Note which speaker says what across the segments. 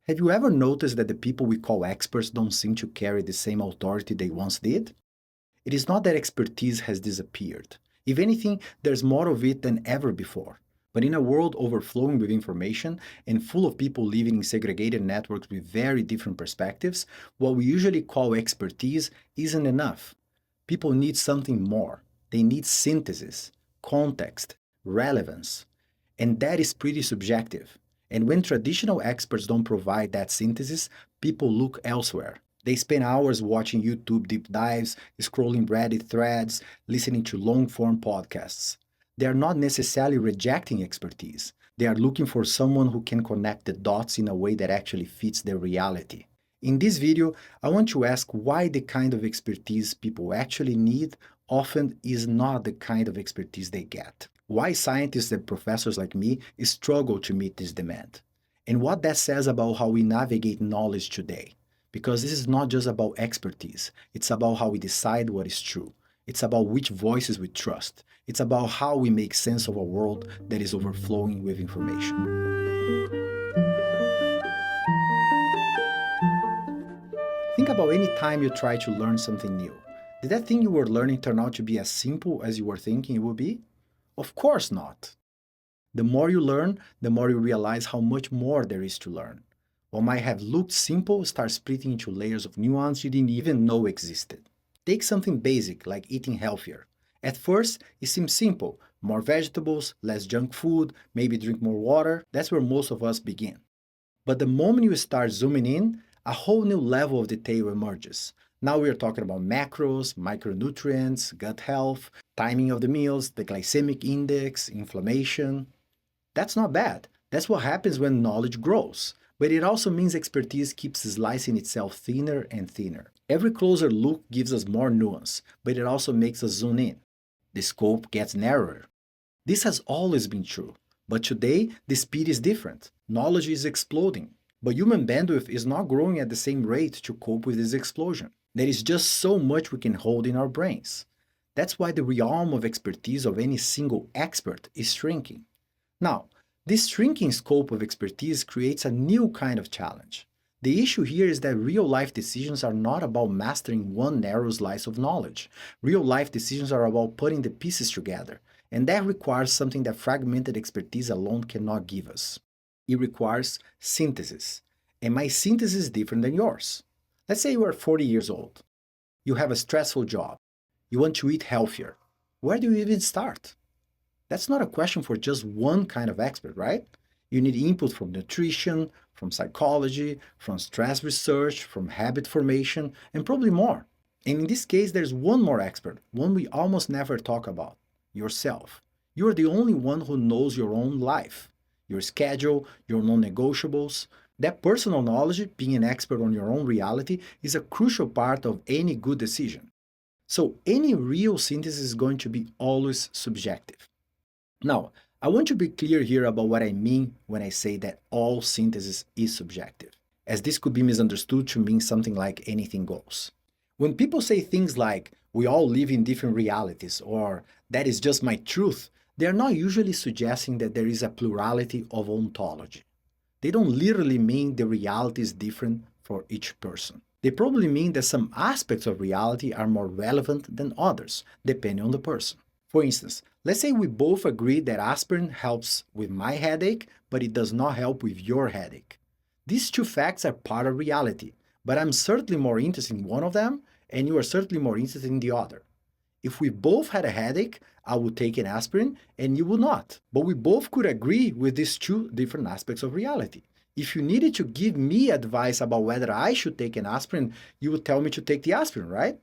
Speaker 1: Have you ever noticed that the people we call experts don't seem to carry the same authority they once did? It is not that expertise has disappeared. If anything, there's more of it than ever before. But in a world overflowing with information and full of people living in segregated networks with very different perspectives, what we usually call expertise isn't enough. People need something more. They need synthesis, context, relevance. And that is pretty subjective. And when traditional experts don't provide that synthesis, people look elsewhere. They spend hours watching YouTube deep dives, scrolling Reddit threads, listening to long form podcasts. They are not necessarily rejecting expertise. They are looking for someone who can connect the dots in a way that actually fits their reality. In this video, I want to ask why the kind of expertise people actually need often is not the kind of expertise they get. Why scientists and professors like me struggle to meet this demand. And what that says about how we navigate knowledge today. Because this is not just about expertise, it's about how we decide what is true. It's about which voices we trust. It's about how we make sense of a world that is overflowing with information. Think about any time you try to learn something new. Did that thing you were learning turn out to be as simple as you were thinking it would be? Of course not. The more you learn, the more you realize how much more there is to learn. What might have looked simple starts splitting into layers of nuance you didn't even know existed. Take something basic like eating healthier. At first, it seems simple. More vegetables, less junk food, maybe drink more water. That's where most of us begin. But the moment you start zooming in, a whole new level of detail emerges. Now we are talking about macros, micronutrients, gut health, timing of the meals, the glycemic index, inflammation. That's not bad. That's what happens when knowledge grows. But it also means expertise keeps slicing itself thinner and thinner. Every closer look gives us more nuance, but it also makes us zoom in. The scope gets narrower. This has always been true. But today, the speed is different. Knowledge is exploding. But human bandwidth is not growing at the same rate to cope with this explosion. There is just so much we can hold in our brains. That's why the realm of expertise of any single expert is shrinking. Now, this shrinking scope of expertise creates a new kind of challenge. The issue here is that real-life decisions are not about mastering one narrow slice of knowledge. Real-life decisions are about putting the pieces together, and that requires something that fragmented expertise alone cannot give us. It requires synthesis, and my synthesis is different than yours. Let's say you are 40 years old. You have a stressful job. You want to eat healthier. Where do you even start? That's not a question for just one kind of expert, right? You need input from nutrition, from psychology, from stress research, from habit formation, and probably more. And in this case, there's one more expert, one we almost never talk about, yourself. You're the only one who knows your own life, your schedule, your non-negotiables. That personal knowledge, being an expert on your own reality, is a crucial part of any good decision. So any real synthesis is going to be always subjective. Now, I want to be clear here about what I mean when I say that all synthesis is subjective, as this could be misunderstood to mean something like anything goes. When people say things like, we all live in different realities, or that is just my truth, they are not usually suggesting that there is a plurality of ontology. They don't literally mean the reality is different for each person. They probably mean that some aspects of reality are more relevant than others, depending on the person. For instance, let's say we both agree that aspirin helps with my headache, but it does not help with your headache. These two facts are part of reality, but I'm certainly more interested in one of them, and you are certainly more interested in the other. If we both had a headache, I would take an aspirin and you would not. But we both could agree with these two different aspects of reality. If you needed to give me advice about whether I should take an aspirin, you would tell me to take the aspirin, right?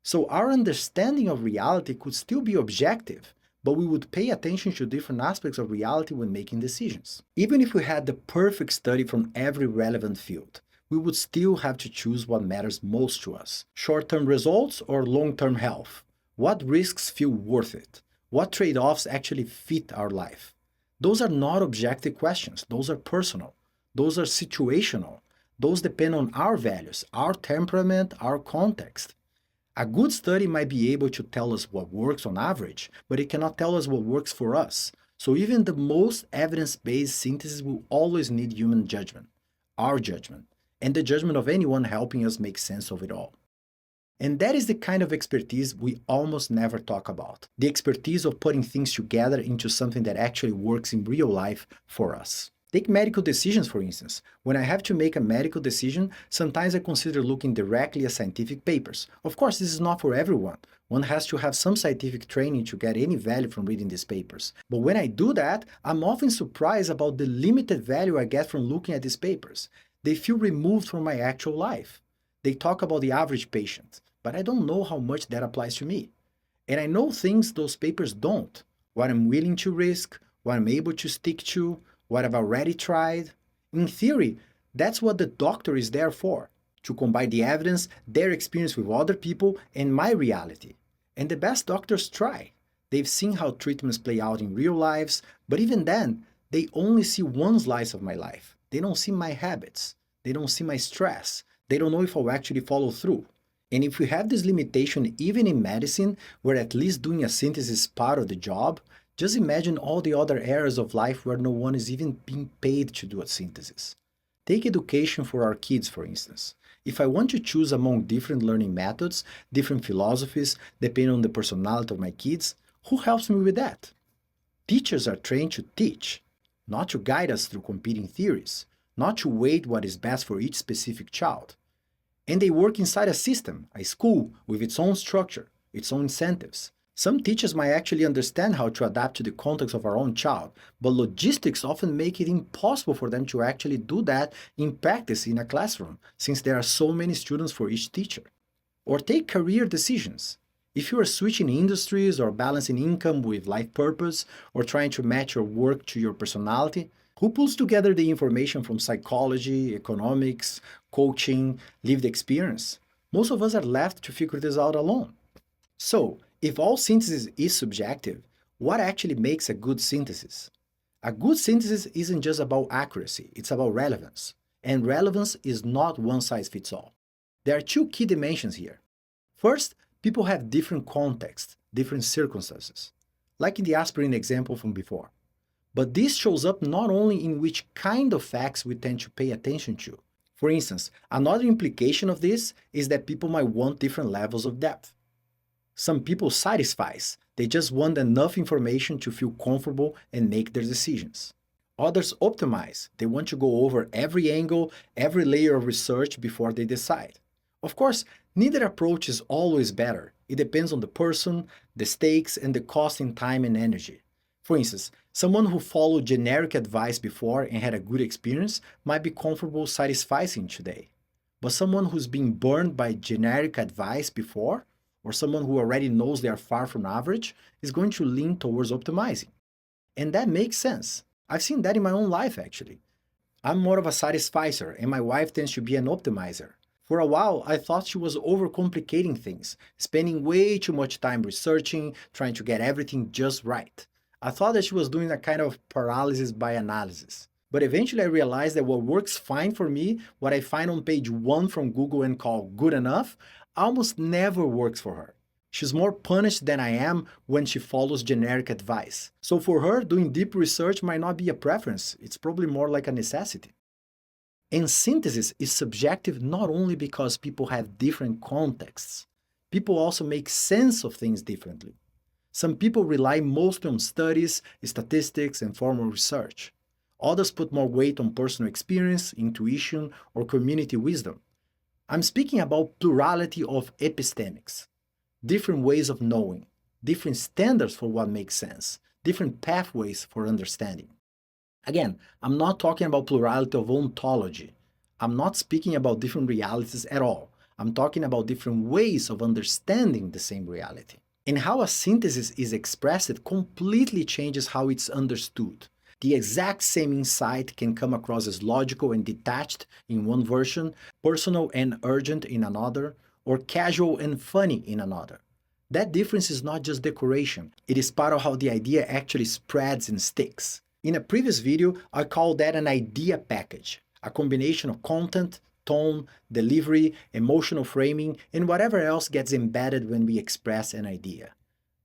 Speaker 1: So our understanding of reality could still be objective, but we would pay attention to different aspects of reality when making decisions. Even if we had the perfect study from every relevant field, we would still have to choose what matters most to us. Short-term results or long-term health? What risks feel worth it? What trade-offs actually fit our life? Those are not objective questions. Those are personal. Those are situational. Those depend on our values, our temperament, our context. A good study might be able to tell us what works on average, but it cannot tell us what works for us. So even the most evidence-based synthesis will always need human judgment. our judgment, and the judgment of anyone helping us make sense of it all. And that is the kind of expertise we almost never talk about. The expertise of putting things together into something that actually works in real life for us. Take medical decisions, for instance. When I have to make a medical decision, sometimes I consider looking directly at scientific papers. Of course, this is not for everyone. One has to have some scientific training to get any value from reading these papers. But when I do that, I'm often surprised about the limited value I get from looking at these papers. They feel removed from my actual life. They talk about the average patient, but I don't know how much that applies to me. And I know things those papers don't. What I'm willing to risk, what I'm able to stick to, what I've already tried. In theory, that's what the doctor is there for, to combine the evidence, their experience with other people, and my reality. And the best doctors try. They've seen how treatments play out in real lives, but even then, they only see one slice of my life. They don't see my habits. They don't see my stress. They don't know if I'll actually follow through. And if we have this limitation even in medicine, where at least doing a synthesis is part of the job, just imagine all the other areas of life where no one is even being paid to do a synthesis. Take education for our kids, for instance. If I want to choose among different learning methods, different philosophies, depending on the personality of my kids, who helps me with that? Teachers are trained to teach, not to guide us through competing theories, not to weight what is best for each specific child. And they work inside a system, a school, with its own structure, its own incentives. Some teachers might actually understand how to adapt to the context of our own child, but logistics often make it impossible for them to actually do that in practice in a classroom, since there are so many students for each teacher. Or take career decisions. If you are switching industries or balancing income with life purpose, or trying to match your work to your personality, who pulls together the information from psychology, economics, coaching, lived experience? Most of us are left to figure this out alone. So, if all synthesis is subjective, what actually makes a good synthesis? A good synthesis isn't just about accuracy, it's about relevance. And relevance is not one size fits all. There are two key dimensions here. First, people have different contexts, different circumstances, like in the aspirin example from before. But this shows up not only in which kind of facts we tend to pay attention to. For instance, another implication of this is that people might want different levels of depth. Some people satisfies. They just want enough information to feel comfortable and make their decisions. Others optimize. They want to go over every angle, every layer of research before they decide. Of course, neither approach is always better. It depends on the person, the stakes, and the cost in time and energy. For instance, someone who followed generic advice before and had a good experience might be comfortable satisficing today. But someone who's been burned by generic advice before, or someone who already knows they are far from average, is going to lean towards optimizing. And that makes sense. I've seen that in my own life, actually. I'm more of a satisficer, and my wife tends to be an optimizer. For a while, I thought she was overcomplicating things, spending way too much time researching, trying to get everything just right. I thought that she was doing a kind of paralysis by analysis. But eventually I realized that what works fine for me, what I find on page 1 from Google and call good enough, almost never works for her. She's more punished than I am when she follows generic advice. So for her, doing deep research might not be a preference, it's probably more like a necessity. And synthesis is subjective not only because people have different contexts. People also make sense of things differently. Some people rely mostly on studies, statistics, and formal research. Others put more weight on personal experience, intuition, or community wisdom. I'm speaking about plurality of epistemics. Different ways of knowing, different standards for what makes sense, different pathways for understanding. Again, I'm not talking about plurality of ontology. I'm not speaking about different realities at all. I'm talking about different ways of understanding the same reality. And how a synthesis is expressed completely changes how it's understood. The exact same insight can come across as logical and detached in one version, personal and urgent in another, or casual and funny in another. That difference is not just decoration, it is part of how the idea actually spreads and sticks. In a previous video, I called that an idea package, a combination of content, tone, delivery, emotional framing, and whatever else gets embedded when we express an idea.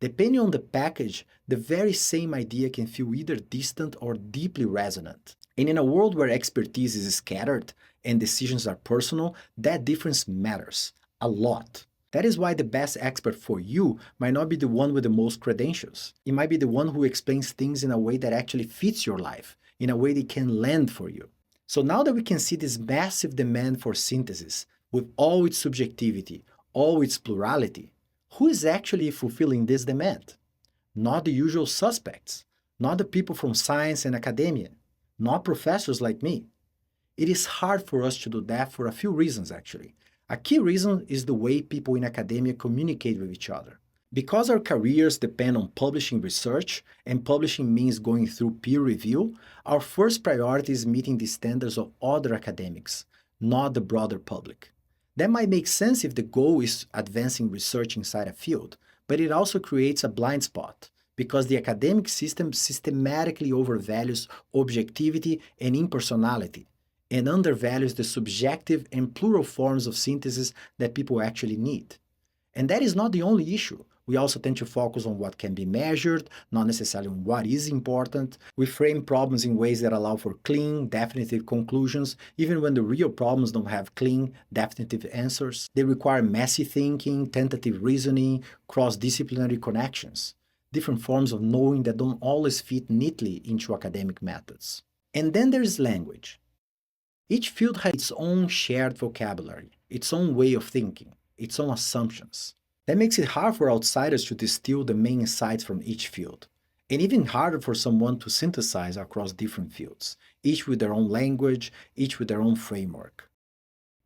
Speaker 1: Depending on the package, the very same idea can feel either distant or deeply resonant. And in a world where expertise is scattered and decisions are personal, that difference matters a lot. That is why the best expert for you might not be the one with the most credentials. It might be the one who explains things in a way that actually fits your life, in a way that can land for you. So now that we can see this massive demand for synthesis, with all its subjectivity, all its plurality, who is actually fulfilling this demand? Not the usual suspects, not the people from science and academia, not professors like me. It is hard for us to do that for a few reasons, actually. A key reason is the way people in academia communicate with each other. Because our careers depend on publishing research, and publishing means going through peer review, our first priority is meeting the standards of other academics, not the broader public. That might make sense if the goal is advancing research inside a field, but it also creates a blind spot because the academic system systematically overvalues objectivity and impersonality and undervalues the subjective and plural forms of synthesis that people actually need. And that is not the only issue. We also tend to focus on what can be measured, not necessarily on what is important. We frame problems in ways that allow for clean, definitive conclusions, even when the real problems don't have clean, definitive answers. They require messy thinking, tentative reasoning, cross-disciplinary connections, different forms of knowing that don't always fit neatly into academic methods. And then there's language. Each field has its own shared vocabulary, its own way of thinking, its own assumptions. That makes it hard for outsiders to distill the main insights from each field, and even harder for someone to synthesize across different fields, each with their own language, each with their own framework.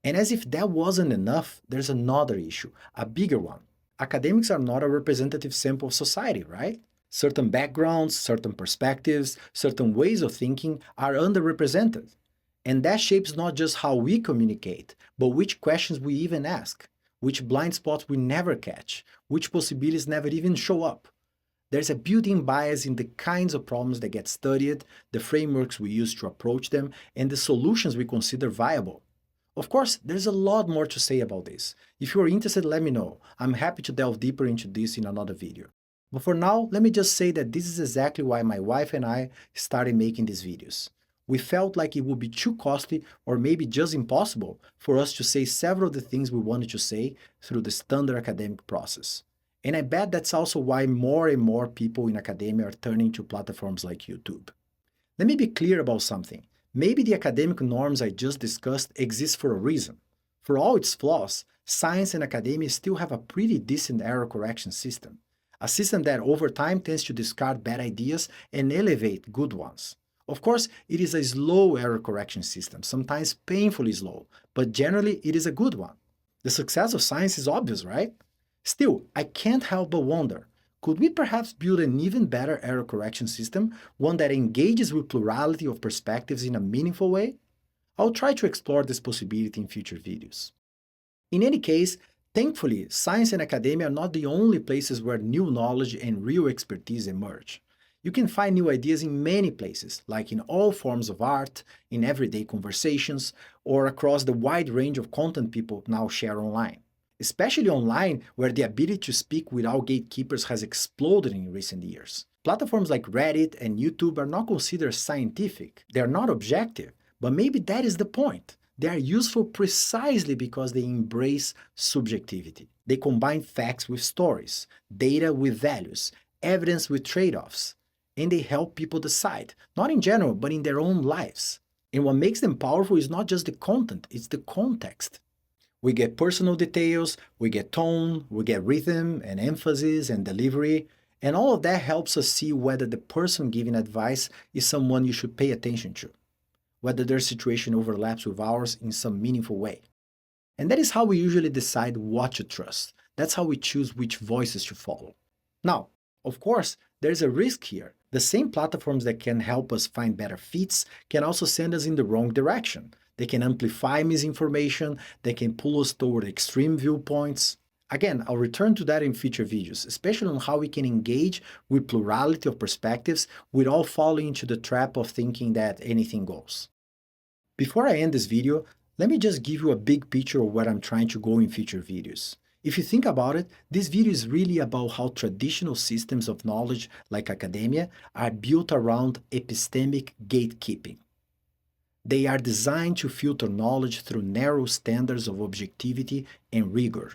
Speaker 1: And as if that wasn't enough, there's another issue, a bigger one. Academics are not a representative sample of society, right? Certain backgrounds, certain perspectives, certain ways of thinking are underrepresented. And that shapes not just how we communicate, but which questions we even ask, which blind spots we never catch, which possibilities never even show up. There's a built-in bias in the kinds of problems that get studied, the frameworks we use to approach them, and the solutions we consider viable. Of course, there's a lot more to say about this. If you're interested, let me know. I'm happy to delve deeper into this in another video. But for now, let me just say that this is exactly why my wife and I started making these videos. We felt like it would be too costly or maybe just impossible for us to say several of the things we wanted to say through the standard academic process. And I bet that's also why more and more people in academia are turning to platforms like YouTube. Let me be clear about something. Maybe the academic norms I just discussed exist for a reason. For all its flaws, science and academia still have a pretty decent error correction system. A system that over time tends to discard bad ideas and elevate good ones. Of course, it is a slow error correction system, sometimes painfully slow, but generally it is a good one. The success of science is obvious, right? Still, I can't help but wonder, could we perhaps build an even better error correction system, one that engages with plurality of perspectives in a meaningful way? I'll try to explore this possibility in future videos. In any case, thankfully, science and academia are not the only places where new knowledge and real expertise emerge. You can find new ideas in many places, like in all forms of art, in everyday conversations, or across the wide range of content people now share online. Especially online, where the ability to speak without gatekeepers has exploded in recent years. Platforms like Reddit and YouTube are not considered scientific. They are not objective, but maybe that is the point. They are useful precisely because they embrace subjectivity. They combine facts with stories, data with values, evidence with trade-offs, and they help people decide, not in general, but in their own lives. And what makes them powerful is not just the content, it's the context. We get personal details, we get tone, we get rhythm and emphasis and delivery, and all of that helps us see whether the person giving advice is someone you should pay attention to, whether their situation overlaps with ours in some meaningful way. And that is how we usually decide what to trust. That's how we choose which voices to follow. Now, of course, there's a risk here. The same platforms that can help us find better fits can also send us in the wrong direction. They can amplify misinformation, they can pull us toward extreme viewpoints. Again, I'll return to that in future videos, especially on how we can engage with plurality of perspectives without falling into the trap of thinking that anything goes. Before I end this video, let me just give you a big picture of where I'm trying to go in future videos. If you think about it, this video is really about how traditional systems of knowledge like academia are built around epistemic gatekeeping. They are designed to filter knowledge through narrow standards of objectivity and rigor.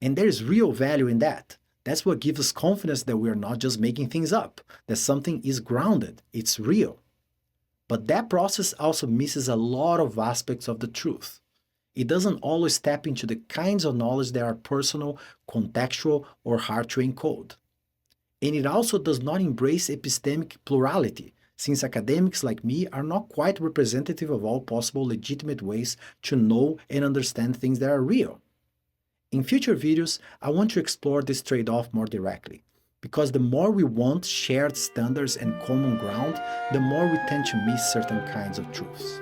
Speaker 1: And there is real value in that. That's what gives us confidence that we are not just making things up, that something is grounded, it's real. But that process also misses a lot of aspects of the truth. It doesn't always tap into the kinds of knowledge that are personal, contextual, or hard to encode. And it also does not embrace epistemic plurality, since academics like me are not quite representative of all possible legitimate ways to know and understand things that are real. In future videos, I want to explore this trade-off more directly, because the more we want shared standards and common ground, the more we tend to miss certain kinds of truths.